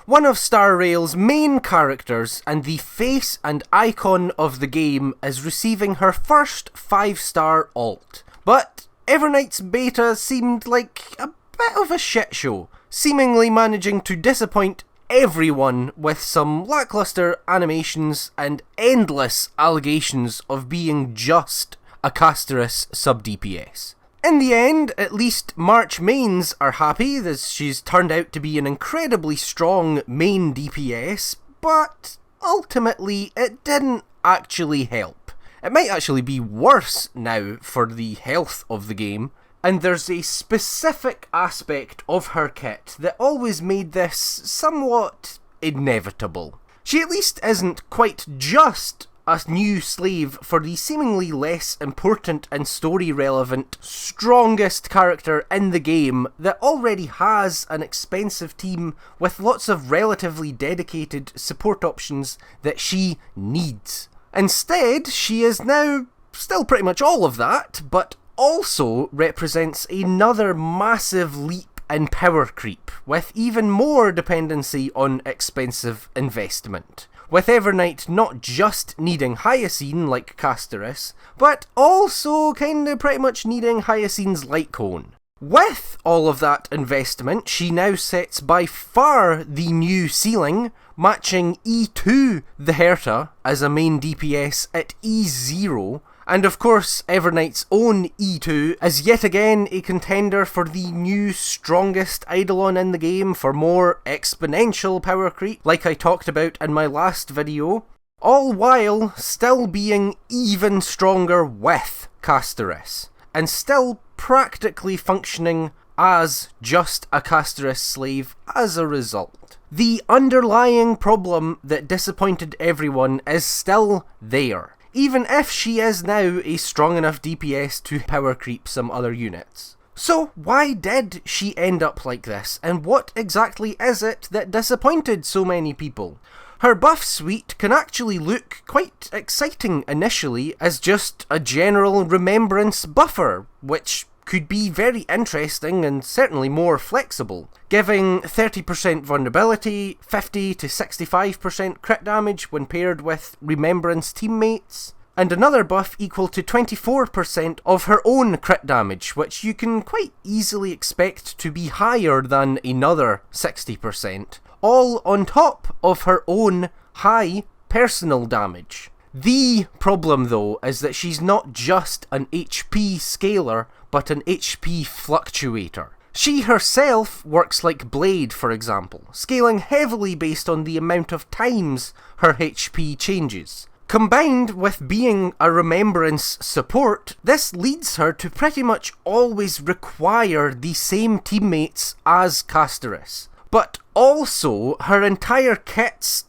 One of Star Rail's main characters and the face and icon of the game is receiving her first 5-star alt. But Evernight's beta seemed like a bit of a shit show, seemingly managing to disappoint everyone with some lackluster animations and endless allegations of being just a Castorice sub-DPS. In the end, at least March mains are happy as she's turned out to be an incredibly strong main DPS, but ultimately it didn't actually help. It might actually be worse now for the health of the game, and there's a specific aspect of her kit that always made this somewhat inevitable. She at least isn't quite just a new slave for the seemingly less important and story-relevant, strongest character in the game that already has an expensive team with lots of relatively dedicated support options that she needs. Instead, she is now still pretty much all of that, but also represents another massive leap in power creep, with even more dependency on expensive investment. With Evernight not just needing Hyacine like Castorice, but also kinda pretty much needing Hyacine's light cone. With all of that investment, she now sets by far the new ceiling, matching E2 the Herta as a main DPS at E0, and of course Evernight's own E2 is yet again a contender for the new strongest Eidolon in the game for more exponential power creep, like I talked about in my last video, all while still being even stronger with Castorice, and still practically functioning as just a Castorice slave as a result. The underlying problem that disappointed everyone is still there, even if she is now a strong enough DPS to power creep some other units. So why did she end up like this, and what exactly is it that disappointed so many people? Her buff suite can actually look quite exciting initially as just a general Remembrance buffer, which could be very interesting and certainly more flexible, giving 30% vulnerability, 50 to 65% crit damage when paired with Remembrance teammates, and another buff equal to 24% of her own crit damage, which you can quite easily expect to be higher than another 60%, all on top of her own high personal damage. The problem though is that she's not just an HP scaler, but an HP fluctuator. She herself works like Blade, for example, scaling heavily based on the amount of times her HP changes. Combined with being a Remembrance support, this leads her to pretty much always require the same teammates as Castorice. But also, her entire kit's,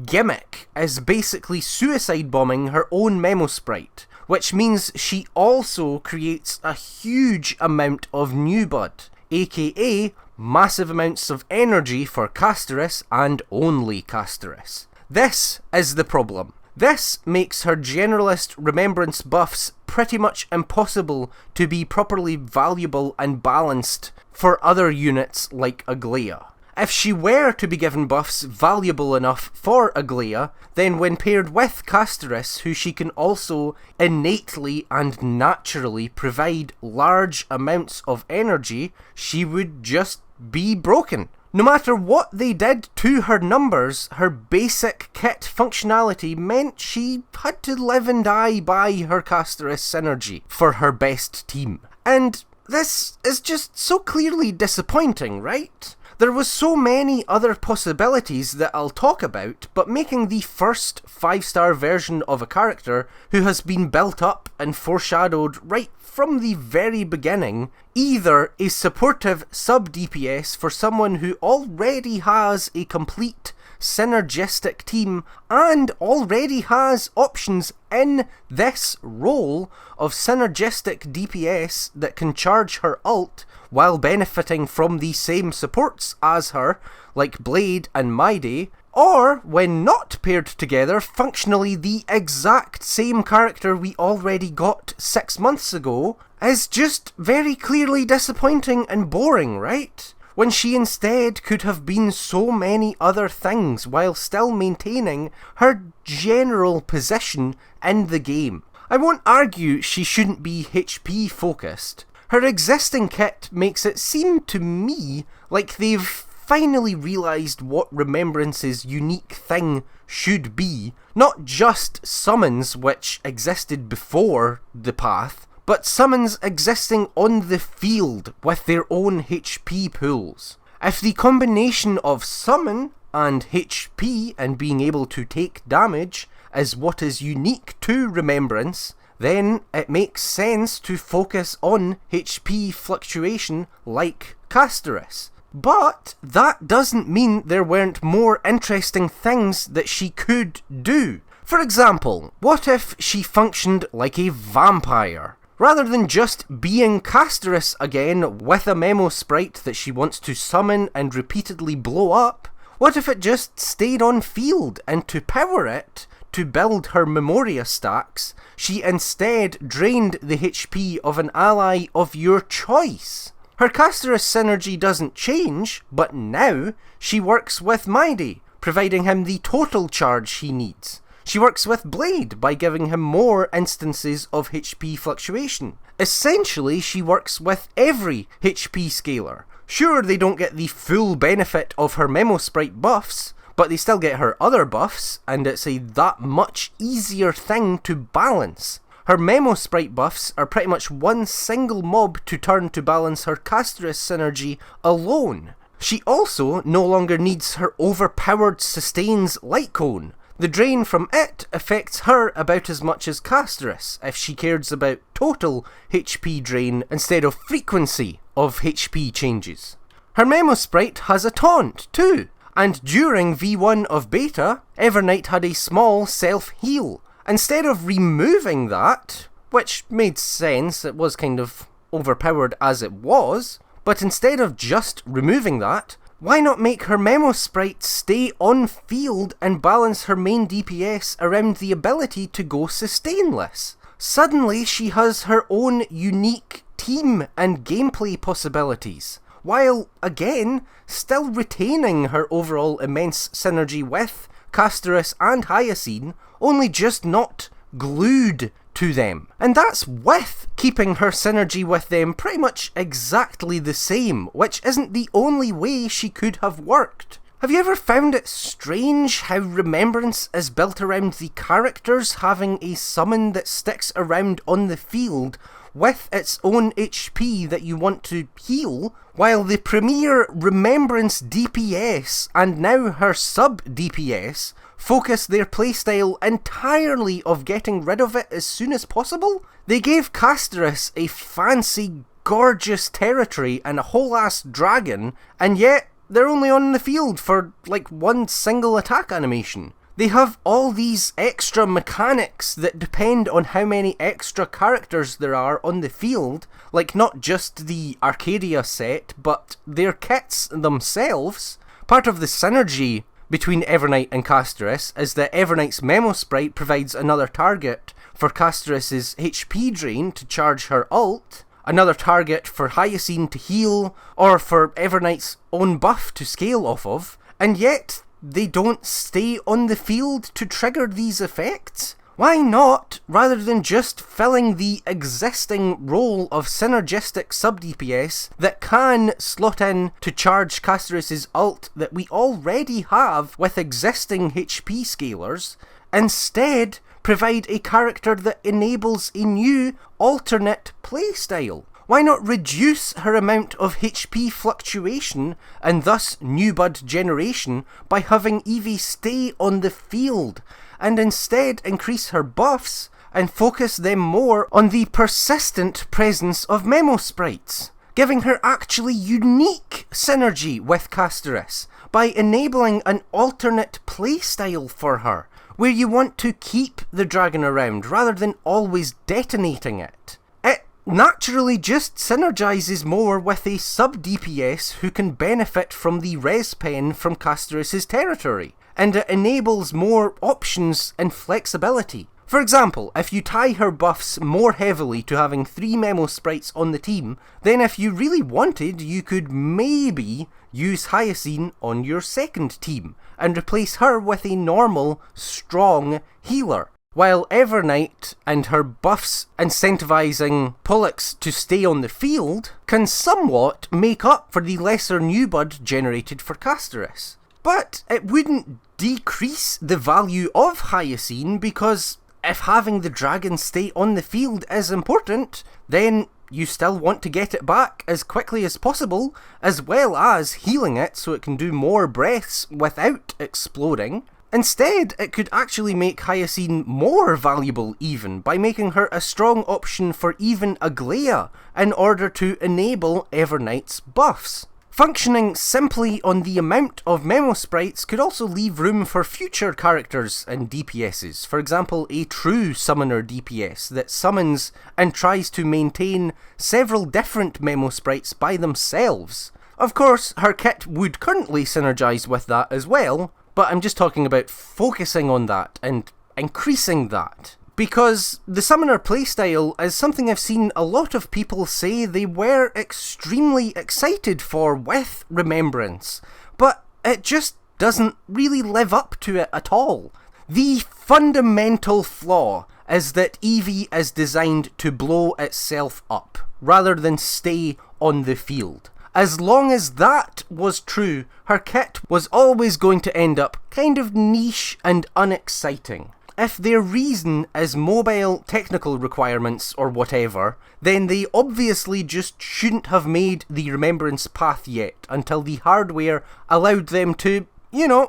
gimmick is basically suicide bombing her own memosprite, which means she also creates a huge amount of new blood, aka massive amounts of energy for Castorice and only Castorice. This is the problem. This makes her generalist Remembrance buffs pretty much impossible to be properly valuable and balanced for other units like Aglaia. If she were to be given buffs valuable enough for Aglaia, then when paired with Castorice, who she can also innately and naturally provide large amounts of energy, she would just be broken. No matter what they did to her numbers, her basic kit functionality meant she had to live and die by her Castorice synergy for her best team. And this is just so clearly disappointing, right? There was so many other possibilities that I'll talk about, but making the first 5-star version of a character who has been built up and foreshadowed right from the very beginning, either a supportive sub-DPS for someone who already has a complete synergistic team and already has options in this role of synergistic DPS that can charge her ult while benefiting from the same supports as her, like Blade and Mydei, or, when not paired together, functionally the exact same character we already got 6 months ago, is just very clearly disappointing and boring, right? when she instead could have been so many other things while still maintaining her general position in the game. I won't argue she shouldn't be HP focused. Her existing kit makes it seem to me like they've finally realised what Remembrance's unique thing should be, not just summons which existed before the path, but summons existing on the field with their own HP pools. If the combination of summon and HP and being able to take damage is what is unique to Remembrance, then it makes sense to focus on HP fluctuation like Castorice. But that doesn't mean there weren't more interesting things that she could do. For example, what if she functioned like a vampire? Rather than just being Castorice again with a memosprite that she wants to summon and repeatedly blow up, what if it just stayed on field, and to power it, to build her Memoria stacks, she instead drained the HP of an ally of your choice? Her Castorice synergy doesn't change, but now she works with Mydei, providing him the total charge he needs. She works with Blade by giving him more instances of HP fluctuation. Essentially, she works with every HP scaler. Sure, they don't get the full benefit of her memosprite buffs, but they still get her other buffs, and it's a that much easier thing to balance. Her memosprite buffs are pretty much one single mob to turn to balance her Castorice synergy alone. She also no longer needs her overpowered sustains light cone. The drain from it affects her about as much as Castorice, if she cares about total HP drain instead of frequency of HP changes. Her memosprite has a taunt too, and during V1 of beta, Evernight had a small self-heal. Instead of removing that, which made sense, it was kind of overpowered as it was, but instead of just removing that, why not make her memosprite stay on field and balance her main DPS around the ability to go sustainless? Suddenly she has her own unique team and gameplay possibilities, while, again, still retaining her overall immense synergy with Castorice and Hyacine, only just not glued to them. And that's with keeping her synergy with them pretty much exactly the same, which isn't the only way she could have worked. Have you ever found it strange how Remembrance is built around the characters having a summon that sticks around on the field with its own HP that you want to heal, while the premier Remembrance DPS and now her sub DPS focus their playstyle entirely of getting rid of it as soon as possible? They gave Castorice a fancy, gorgeous territory and a whole ass dragon, and yet they're only on the field for like one single attack animation. They have all these extra mechanics that depend on how many extra characters there are on the field, like not just the Arcadia set, but their kits themselves. Part of the synergy between Evernight and Castorice is that Evernight's memosprite provides another target for Castorice's HP drain to charge her ult, another target for Hyacine to heal, or for Evernight's own buff to scale off of, and yet they don't stay on the field to trigger these effects? Why not, rather than just filling the existing role of synergistic sub-DPS that can slot in to charge Castorice's ult that we already have with existing HP scalers, instead provide a character that enables a new alternate playstyle? Why not reduce her amount of HP fluctuation and thus new bud generation by having Evie stay on the field, and instead increase her buffs and focus them more on the persistent presence of memosprites, giving her actually unique synergy with Castorice by enabling an alternate playstyle for her, where you want to keep the dragon around rather than always detonating it. It naturally just synergizes more with a sub-DPS who can benefit from the res pen from Castorice's territory, and it enables more options and flexibility. For example, if you tie her buffs more heavily to having 3 memosprites on the team, then if you really wanted, you could maybe use Hyacine on your second team and replace her with a normal, strong healer. While Evernight and her buffs incentivizing Pollux to stay on the field can somewhat make up for the lesser new bud generated for Castorice. But it wouldn't decrease the value of Hyacine, because if having the dragon stay on the field is important, then you still want to get it back as quickly as possible, as well as healing it so it can do more breaths without exploding. Instead, it could actually make Hyacine more valuable even, by making her a strong option for even Aglaia in order to enable Evernight's buffs. Functioning simply on the amount of memosprites could also leave room for future characters and DPSs. For example, a true summoner DPS that summons and tries to maintain several different memosprites by themselves. Of course, her kit would currently synergize with that as well, but I'm just talking about focusing on that and increasing that. Because the summoner playstyle is something I've seen a lot of people say they were extremely excited for with Remembrance, but it just doesn't really live up to it at all. The fundamental flaw is that Eevee is designed to blow itself up, rather than stay on the field. As long as that was true, her kit was always going to end up kind of niche and unexciting. If their reason is mobile technical requirements or whatever, then they obviously just shouldn't have made the Remembrance path yet until the hardware allowed them to,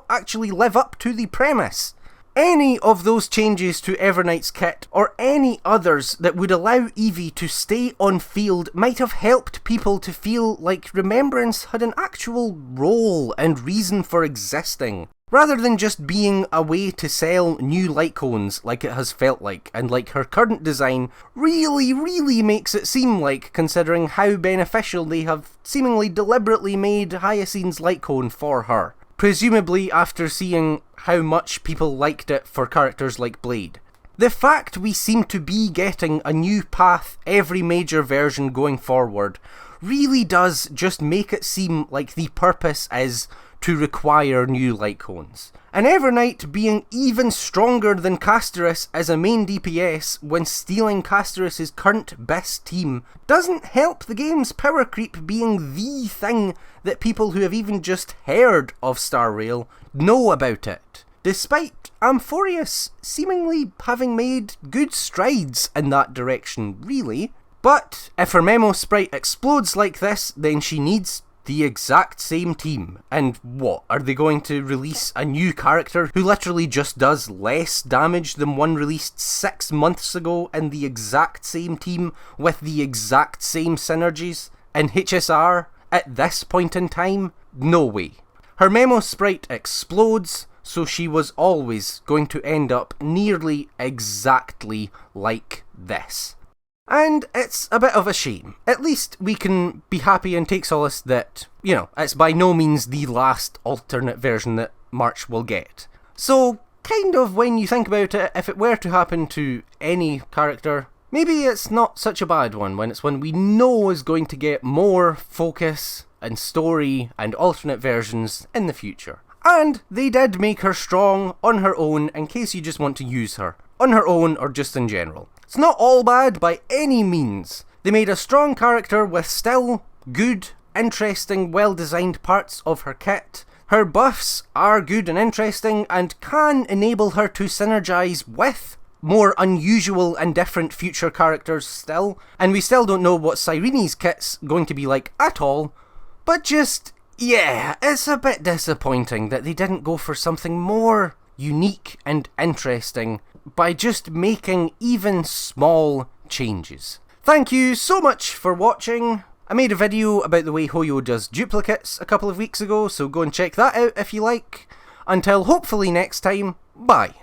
actually live up to the premise. Any of those changes to Evernight's kit, or any others that would allow Eevee to stay on field, might have helped people to feel like Remembrance had an actual role and reason for existing, rather than just being a way to sell new light cones like it has felt like, and like her current design really makes it seem like, considering how beneficial they have seemingly deliberately made Hyacine's light cone for her. Presumably after seeing how much people liked it for characters like Blade. The fact we seem to be getting a new path every major version going forward really does just make it seem like the purpose is to require new light cones. And Evernight being even stronger than Castorice as a main DPS when stealing Castorice's current best team doesn't help the game's power creep being the thing that people who have even just heard of Star Rail know about it, despite Amphorius seemingly having made good strides in that direction, really. But if her memo sprite explodes like this, then she needs the exact same team. And what, are they going to release a new character who literally just does less damage than one released 6 months ago in the exact same team with the exact same synergies in HSR at this point in time? No way. Her memo sprite explodes, so she was always going to end up nearly exactly like this. And it's a bit of a shame. At least we can be happy and take solace that, it's by no means the last alternate version that March will get. So, kind of when you think about it, if it were to happen to any character, maybe it's not such a bad one when it's one we know is going to get more focus and story and alternate versions in the future. And they did make her strong on her own in case you just want to use her. On her own or just in general. It's not all bad by any means. They made a strong character with still good, interesting, well-designed parts of her kit. Her buffs are good and interesting and can enable her to synergize with more unusual and different future characters still. And we still don't know what Cyrene's kit's going to be like at all. But just, yeah, it's a bit disappointing that they didn't go for something more unique and interesting by just making even small changes. Thank you so much for watching. I made a video about the way Hoyo does duplicates a couple of weeks ago, so go and check that out if you like. Until hopefully next time, bye.